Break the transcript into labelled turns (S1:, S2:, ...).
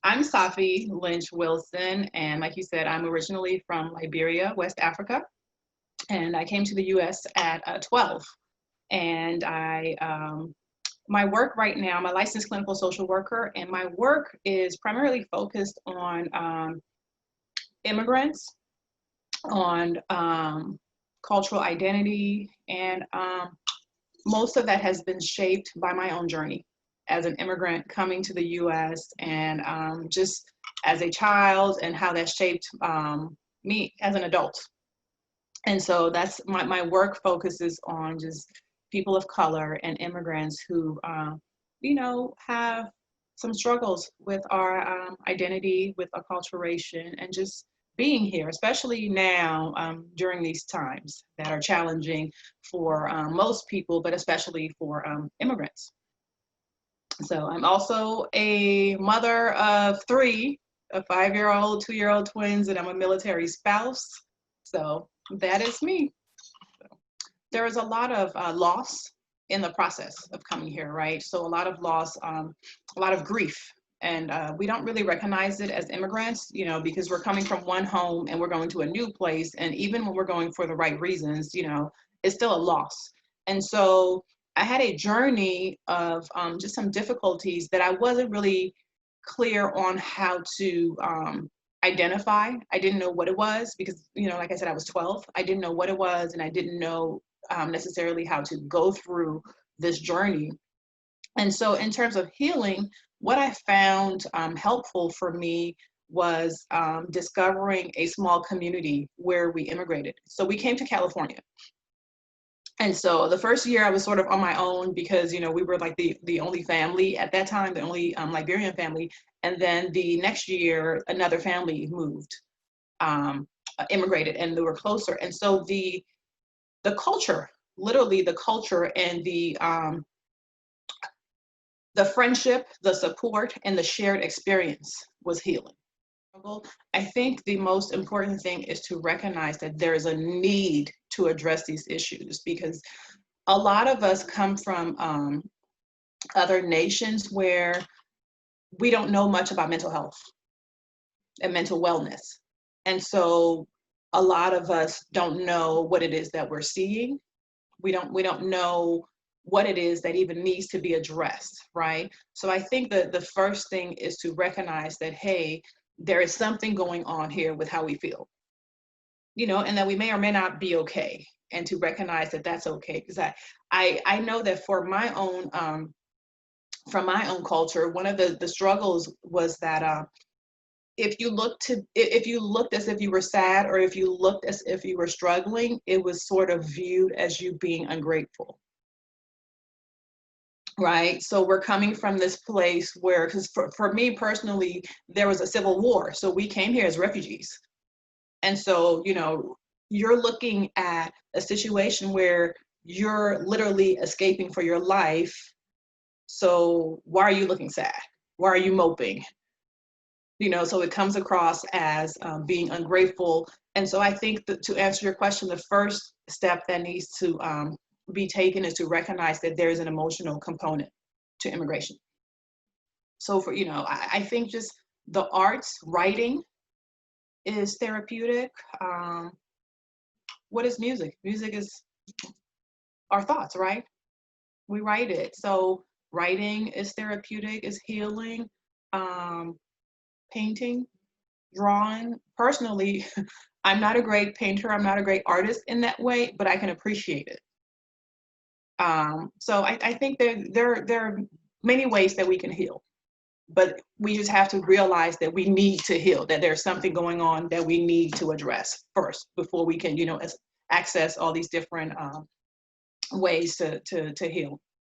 S1: I'm Safi Lynch Wilson, and like you said, I'm originally from Liberia, West Africa, and I came to the U.S. at 12. And my work right now, I'm a licensed clinical social worker, and my work is primarily focused on immigrants, on cultural identity, and most of that has been shaped by my own journey as an immigrant coming to the U.S. and just as a child and how that shaped me as an adult. And so that's my work focuses on just people of color and immigrants who, have some struggles with our identity, with acculturation, and just being here, especially now during these times that are challenging for most people, but especially for immigrants. So I'm also a mother of three, a 5-year-old, 2-year-old twins, and I'm a military spouse. So that is me. There is a lot of loss in the process of coming here, right? So a lot of loss, a lot of grief. And we don't really recognize it as immigrants, because we're coming from one home and we're going to a new place. And even when we're going for the right reasons, it's still a loss. And so I had a journey of just some difficulties that I wasn't really clear on how to identify. I didn't know what it was because, like I said, I was 12. I didn't know what it was, and I didn't know necessarily how to go through this journey. And so in terms of healing, what I found helpful for me was discovering a small community where we immigrated. So we came to California. And so the first year I was sort of on my own because, we were like the only family at that time, the only Liberian family. And then the next year, another family moved, immigrated, and they were closer. And so the culture, literally the culture and the friendship, the support, and the shared experience was healing. I think the most important thing is to recognize that there is a need to address these issues because a lot of us come from other nations where we don't know much about mental health and mental wellness. And so a lot of us don't know what it is that we're seeing. We don't know what it is that even needs to be addressed, right? So I think that the first thing is to recognize that, hey, there is something going on here with how we feel, and that we may or may not be okay, and to recognize that that's okay. Because I know that for my own, from my own culture, one of the struggles was that if you looked as if you were sad, or if you looked as if you were struggling, it was sort of viewed as you being ungrateful. Right. So we're coming from this place where, because for me personally, there was a civil war. So we came here as refugees. And so, you're looking at a situation where you're literally escaping for your life. So why are you looking sad? Why are you moping? So it comes across as being ungrateful. And so I think that to answer your question, the first step that needs to be taken is to recognize that there is an emotional component to immigration. So for, I think just the arts, writing is therapeutic. What is music? Music is our thoughts, right? We write it. So writing is therapeutic, is healing. Painting, drawing. Personally, I'm not a great painter. I'm not a great artist in that way, but I can appreciate it. So I think there are many ways that we can heal, but we just have to realize that we need to heal, that there's something going on that we need to address first before we can, access all these different ways to heal.